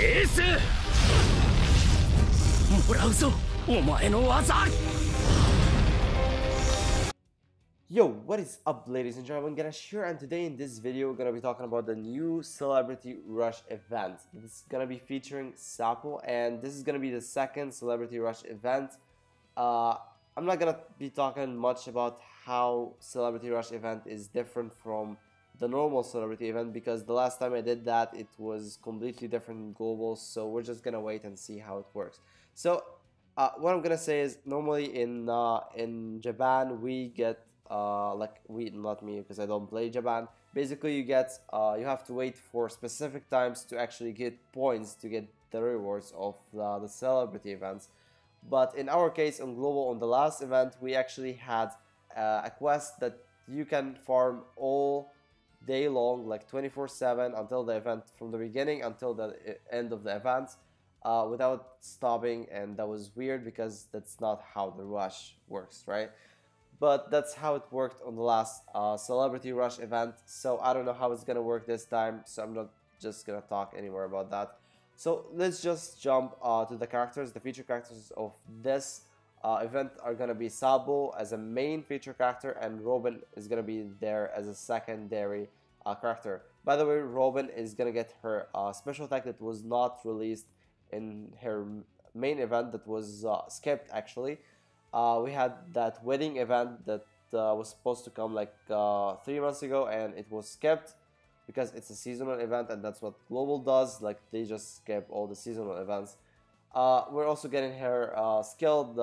エースもらうぞお前の技 Yo, what is up, ladies and gentlemen? Ganesh here, and today in this video we're gonna be talking about the new Celebrity Rush event. This is gonna be featuring Sabo, and this is gonna be the second Celebrity Rush event. I'm not gonna be talking much about how Celebrity Rush event is different from the normal Celebrity event, because the last time I did that it was completely different in global, so we're just gonna wait and see how it works. So what I'm gonna say is, normally in Japan we get not me, because I don't play Japan. Basically, you have to wait for specific times to actually get points to get the rewards of the celebrity events. But in our case, on global, on the last event, we actually had a quest that you can farm all day long, like 24/7, until the event, from the beginning until the end of the event, without stopping. And that was weird because that's not how the rush works, right? But that's how it worked on the last Celebrity Rush event. So I don't know how it's gonna work this time, so I'm not just gonna talk anymore about that. So let's just jump to the characters. The feature characters of this event are gonna be Sabo as a main feature character, and Robin is gonna be there as a secondary character. By the way, Robin is gonna get her special attack that was not released in her main event, that was skipped actually. We had that wedding event that was supposed to come like 3 months ago, and it was skipped because it's a seasonal event, and that's what global does. Like, they just skip all the seasonal events. We're also getting her skill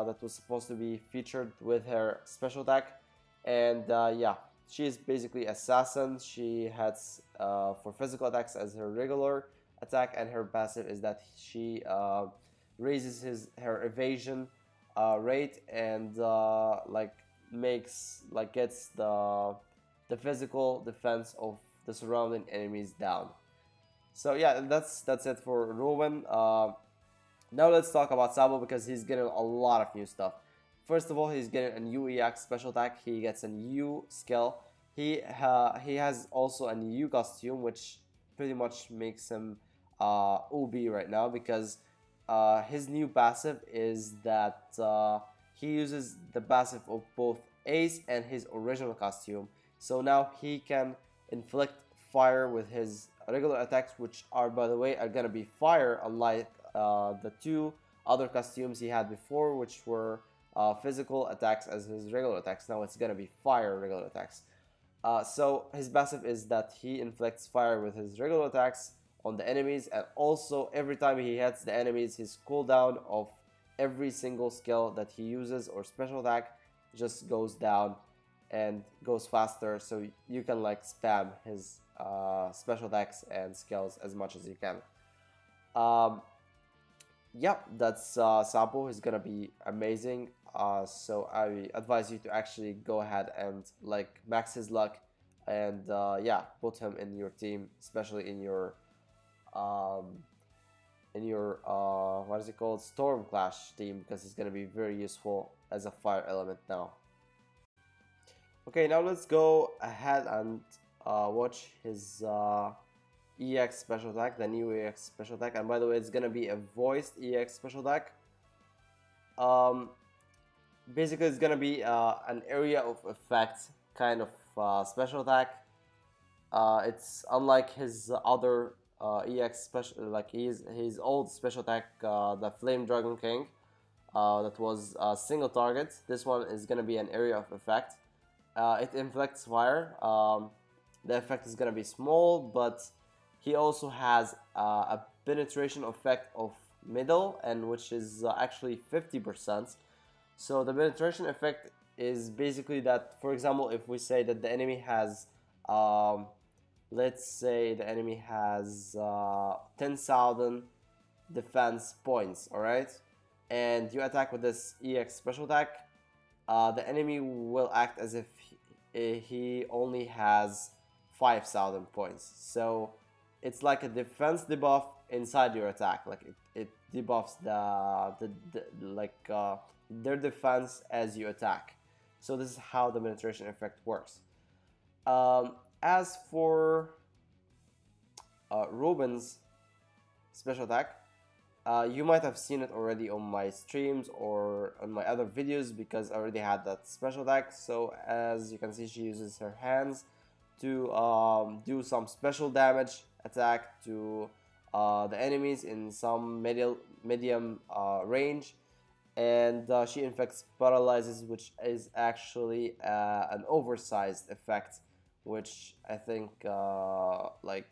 that was supposed to be featured with her special attack, and yeah, she is basically assassin. She has for physical attacks as her regular attack, and her passive is that she raises her evasion rate, and gets the physical defense of the surrounding enemies down. So yeah, that's it for Rowan. Now let's talk about Sabo, because he's getting a lot of new stuff. First of all, he's getting a new EX special attack. He gets a new skill. He has also a new costume, which pretty much makes him OB right now, because his new passive is that he uses the passive of both Ace and his original costume. So now he can inflict fire with his regular attacks, which are, by the way, are gonna be fire, unlike the two other costumes he had before, which were physical attacks as his regular attacks. Now it's gonna be fire regular attacks. So his passive is that he inflicts fire with his regular attacks on the enemies, and also every time he hits the enemies, his cooldown of every single skill that he uses or special attack just goes down and goes faster, so you can like spam his special attacks and skills as much as you can. Yeah, that's Sabo. Is gonna be amazing. So I advise you to actually go ahead and like max his luck, and yeah, put him in your team, especially in your what is it called, Storm Clash team, because it's gonna be very useful as a fire element now. Okay, now let's go ahead and watch his EX special attack, the new EX special attack. And by the way, it's gonna be a voiced EX special attack. Basically, it's gonna be an area of effect kind of special attack. It's unlike his other EX special, like his old special attack, the Flame Dragon King, that was a single target. This one is gonna be an area of effect. It inflicts fire. The effect is gonna be small, but he also has a penetration effect of middle, and which is actually 50%. So the penetration effect is basically that, for example, if we say that the enemy has let's say the enemy has 10,000 defense points, alright? And you attack with this EX special attack, the enemy will act as if he only has 5,000 points. So it's like a defense debuff inside your attack. Like it debuffs their defense as you attack. So this is how the penetration effect works. As for Robin's special attack. You might have seen it already on my streams or on my other videos because I already had that special attack. So as you can see, she uses her hands to do some special damage attack to the enemies in some medium range, and she infects paralyzes, which is actually an oversized effect, which I think like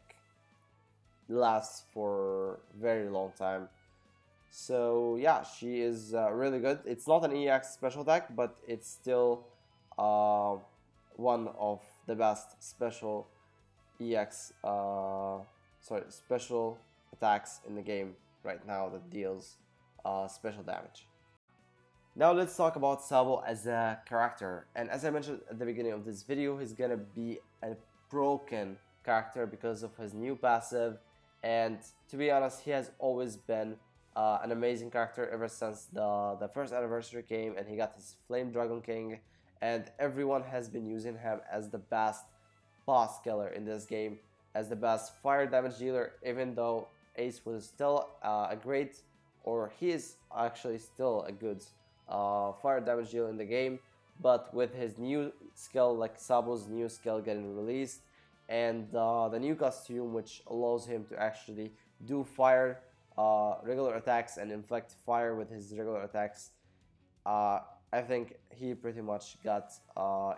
lasts for a very long time. So yeah, she is really good. It's not an EX special attack, but it's still one of the best special EX special attacks in the game right now that deals special damage. Now let's talk about Sabo as a character, and as I mentioned at the beginning of this video, he's gonna be a broken character because of his new passive, and to be honest, he has always been an amazing character ever since the first anniversary came and he got his Flame Dragon King, and everyone has been using him as the best boss killer in this game, as the best fire damage dealer, even though Ace was still a great, or he is actually still a good fire damage dealer in the game. But with his new skill, like Sabo's new skill getting released, and the new costume which allows him to actually do fire regular attacks and inflict fire with his regular attacks, I think he pretty much got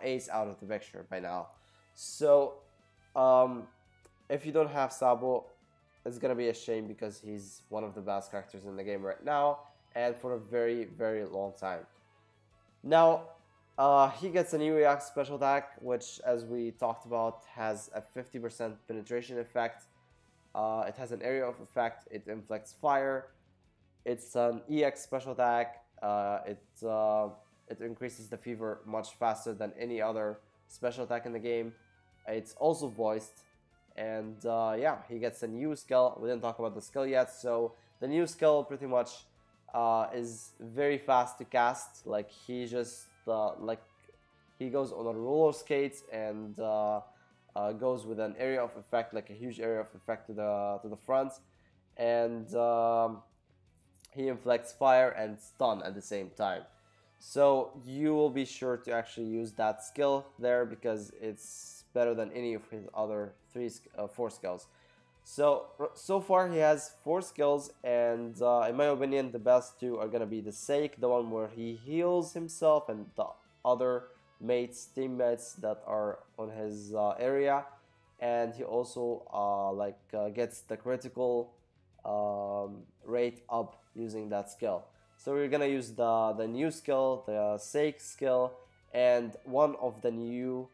Ace out of the picture by now. So if you don't have Sabo, it's gonna be a shame because he's one of the best characters in the game right now and for a very, very long time. Now he gets a new EX special attack, which, as we talked about, has a 50% penetration effect. It has an area of effect. It inflicts fire. It's an EX special attack. It increases the fever much faster than any other special attack in the game. It's also voiced, and yeah, he gets a new skill. We didn't talk about the skill yet, so the new skill pretty much is very fast to cast. Like he just he goes on a roller skates and goes with an area of effect, like a huge area of effect to the front, and he inflicts fire and stun at the same time. So you will be sure to actually use that skill there because it's better than any of his other four skills. So far he has 4 skills, and in my opinion the best 2 are gonna be the Sake, the one where he heals himself and the other teammates that are on his area, and he also gets the critical rate up using that skill. So we're gonna use the new skill, the Sake skill, and one of the new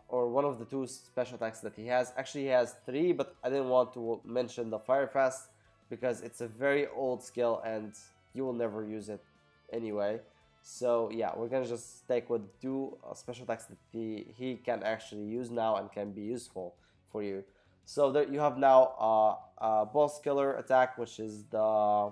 or one of the 2 special attacks that he has. Actually he has 3, but I didn't want to mention the Fire Fast because it's a very old skill and you will never use it anyway. So yeah, we're gonna just stick with 2 special attacks that he can actually use now and can be useful for you. So there you have now a boss killer attack, which is the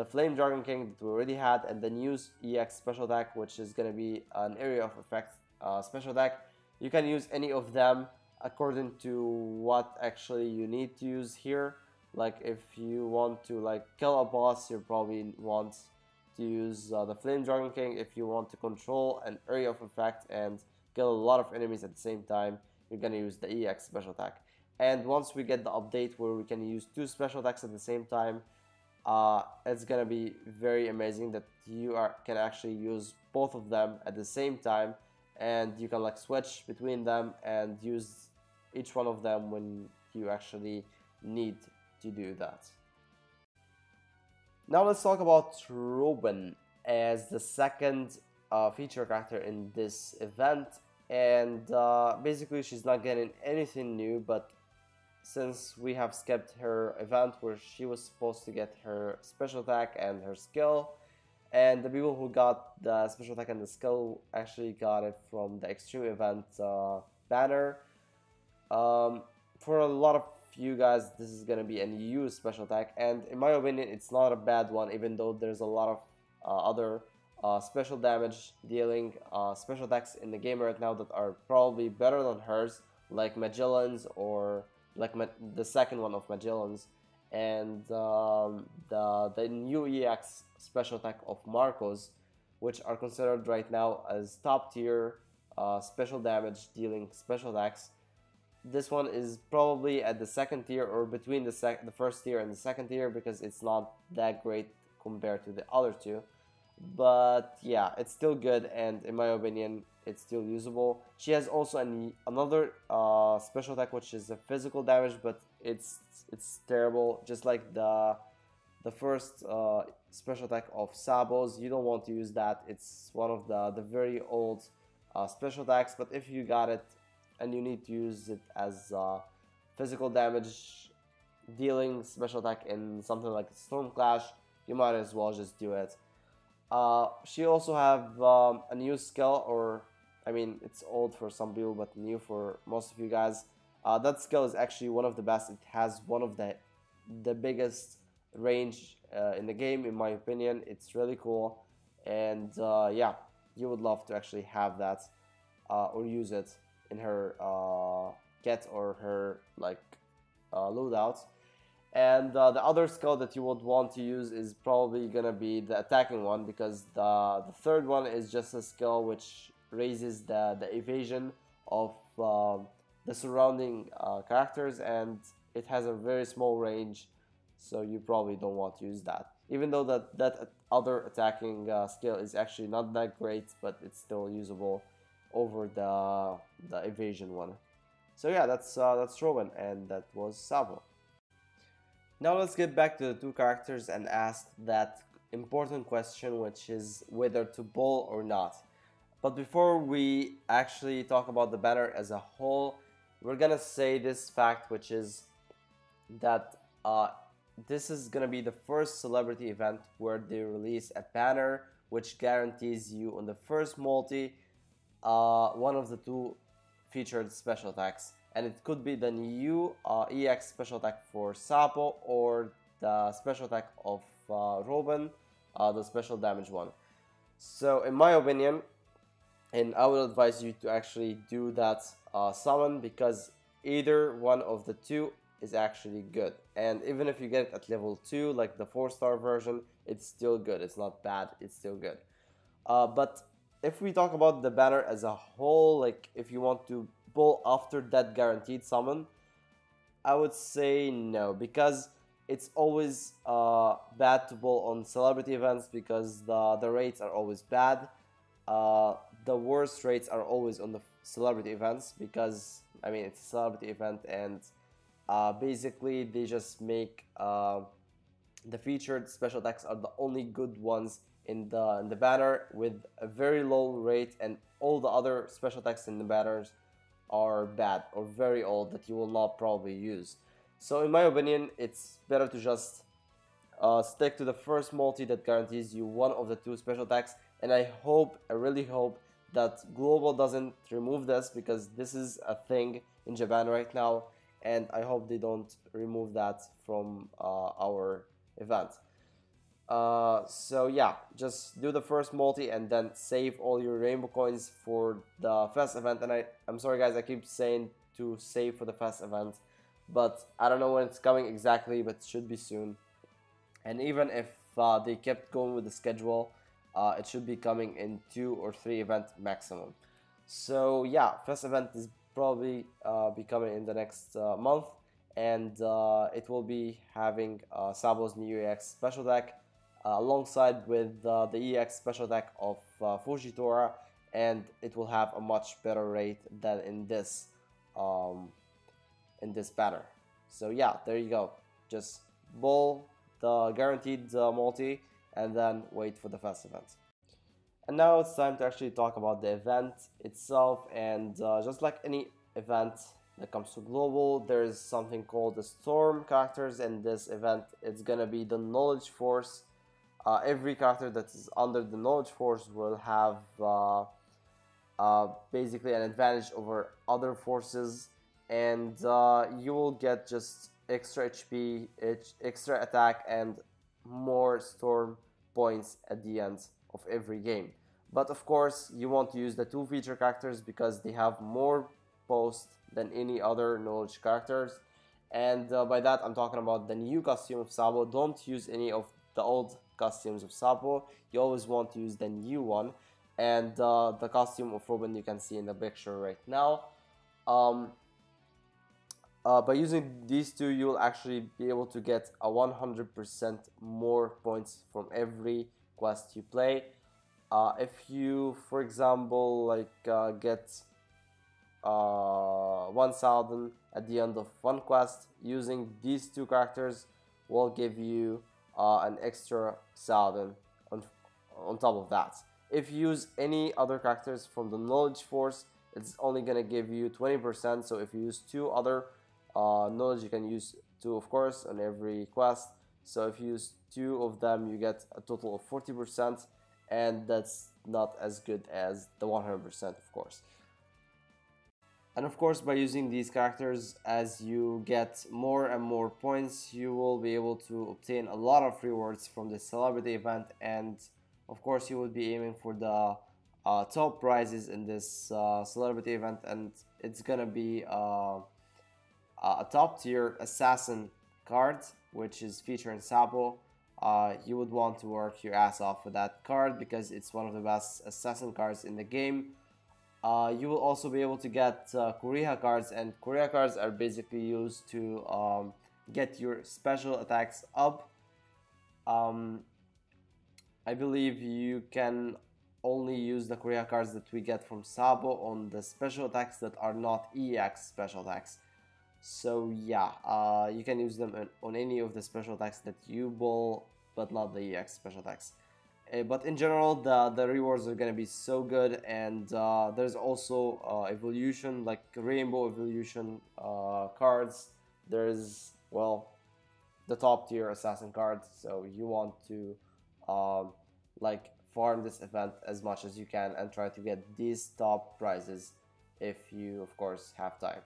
Flame Dragon King that we already had, and the new EX special attack, which is gonna be an area of effect special attack. You can use any of them according to what actually you need to use here. Like if you want to kill a boss, you probably want to use the Flame Dragon King. If you want to control an area of effect and kill a lot of enemies at the same time, you're gonna use the EX special attack. And once we get the update where we can use 2 special attacks at the same time, it's gonna be very amazing that you can actually use both of them at the same time, and you can switch between them and use each one of them when you actually need to do that. Now let's talk about Ruben as the second feature character in this event, and basically she's not getting anything new, but since we have skipped her event where she was supposed to get her special attack and her skill, and the people who got the special attack and the skill actually got it from the extreme event banner. For a lot of you guys, this is gonna be a new special attack, and in my opinion it's not a bad one, even though there's a lot of other special damage dealing special attacks in the game right now that are probably better than hers, like Magellan's, or like the second one of Magellan's. and the new EX special attack of Marcos, which are considered right now as top tier special damage dealing special attacks. This one is probably at the second tier, or between the first tier and the second tier, because it's not that great compared to the other two. But yeah, it's still good, and in my opinion, it's still usable. She has also another special attack, which is a physical damage, but it's terrible, just like the first special attack of Sabo's. You don't want to use that. It's one of the very old special attacks, but if you got it and you need to use it as physical damage dealing special attack in something like Storm Clash, you might as well just do it. She also have a new skill, or I mean, it's old for some people but new for most of you guys. That skill is actually one of the best. It has one of the biggest range in the game, in my opinion. It's really cool, and yeah, you would love to actually have that or use it in her get or her like loadout. And the other skill that you would want to use is probably gonna be the attacking one, because the third one is just a skill which raises the evasion of the surrounding characters, and it has a very small range, so you probably don't want to use that. Even though that other attacking skill is actually not that great, but it's still usable over the evasion one. So yeah, that's Robin, and that was Sabo. Now let's get back to the two characters and ask that important question, which is whether to bowl or not. But before we actually talk about the banner as a whole, we're gonna say this fact, which is that this is gonna be the first celebrity event where they release a banner which guarantees you on the first multi one of the two featured special attacks. And it could be the new EX special attack for Sabo, or the special attack of Robin, the special damage one. So in my opinion, and I would advise you to actually do that summon, because either one of the two is actually good. And even if you get it at level 2, like the 4-star version, it's still good. It's not bad, it's still good. But if we talk about the banner as a whole, like if you want to bowl after that guaranteed summon, I would say no, because it's always bad to bowl on celebrity events, because the rates are always bad. The worst rates are always on the celebrity events, because I mean, it's a celebrity event, and basically they just make the featured special attacks are the only good ones in the banner with a very low rate, and all the other special attacks in the banners are bad or very old that you will not probably use. So in my opinion, it's better to just stick to the first multi that guarantees you one of the two special attacks. And I really hope that Global doesn't remove this, because this is a thing in Japan right now, and I hope they don't remove that from our event. So yeah, just do the first multi and then save all your rainbow coins for the fest event. And I'm sorry guys, I keep saying to save for the fest event, but I don't know when it's coming exactly, but it should be soon. And even if they kept going with the schedule, it should be coming in 2 or 3 events maximum. So yeah, first event is probably be coming in the next month, and it will be having Sabo's new EX special attack alongside with the EX special attack of Fujitora, and it will have a much better rate than in this banner. So yeah, there you go. Just bowl the guaranteed multi and then wait for the fast event. And now it's time to actually talk about the event itself. And just like any event that comes to Global, there's something called the Storm characters. In this event, it's gonna be the Knowledge Force. Every character that is under the Knowledge Force will have basically an advantage over other forces, and you will get just extra HP, extra attack, and more storm points at the end of every game. But of course, you want to use the 2 feature characters because they have more post than any other knowledge characters, And by that I'm talking about the new costume of Sabo. Don't use any of the old costumes of Sabo. You always want to use the new one. And the costume of Robin you can see in the picture right now. By using these two, you'll actually be able to get a 100% more points from every quest you play. If you, for example, get 1000 at the end of one quest, using these two characters will give you an extra 1000 on top of that. If you use any other characters from the knowledge force, it's only gonna give you 20%. So if you use two other knowledge, you can use two, of course, on every quest. So if you use two of them, you get a total of 40%, and that's not as good as the 100%, of course. And of course, by using these characters, as you get more and more points, you will be able to obtain a lot of rewards from the celebrity event. And of course, you will be aiming for the top prizes in this celebrity event, and it's gonna be a top tier assassin card, which is featuring Sabo. You would want to work your ass off for that card because it's one of the best assassin cards in the game. You will also be able to get Korea cards, and Korea cards are basically used to get your special attacks up. I believe you can only use the Korea cards that we get from Sabo on the special attacks that are not EX special attacks. So yeah, you can use them on any of the special attacks that you bowl, but not the EX special attacks. But in general, the rewards are gonna be so good, and there's also evolution, like rainbow evolution cards. There's, well, the top tier assassin cards, so you want to like farm this event as much as you can and try to get these top prizes if you, of course, have time.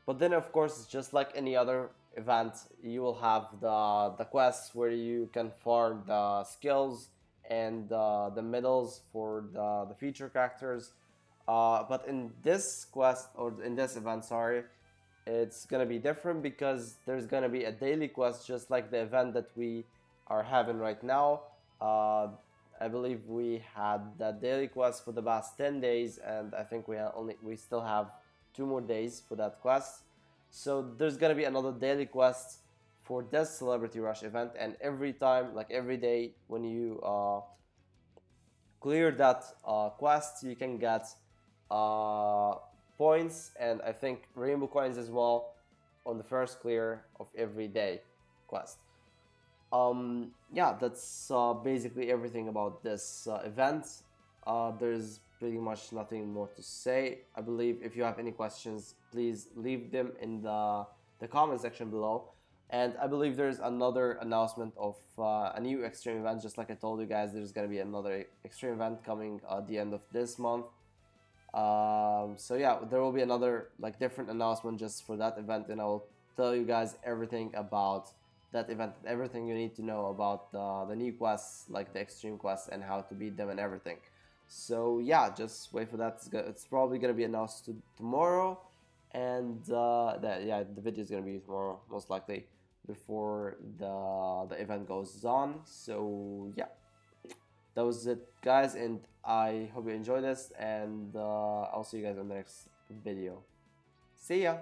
But then, of course, just like any other event, you will have the quests where you can farm the skills and the medals for the feature characters. But in this quest, or in this event, sorry, it's gonna be different because there's gonna be a daily quest, just like the event that we are having right now. I believe we had that daily quest for the past 10 days, and I think we still have 2 more days for that quest. So there's gonna be another daily quest for this Celebrity Rush event, and every time, like every day, when you clear that quest, you can get points and I think rainbow coins as well on the first clear of every day quest. Yeah, that's basically everything about this event. There's pretty much nothing more to say. I believe if you have any questions, please leave them in the comment section below. And I believe there's another announcement of a new extreme event. Just like I told you guys, there's gonna be another extreme event coming at the end of this month. So yeah, there will be another like different announcement just for that event, and I will tell you guys everything about that event, everything you need to know about the new quests, like the extreme quests and how to beat them and everything. So yeah, just wait for that. It's probably gonna be announced tomorrow, and yeah, the video is gonna be tomorrow most likely before the event goes on. So yeah, that was it, guys, and I hope you enjoyed this, and I'll see you guys in the next video. See ya.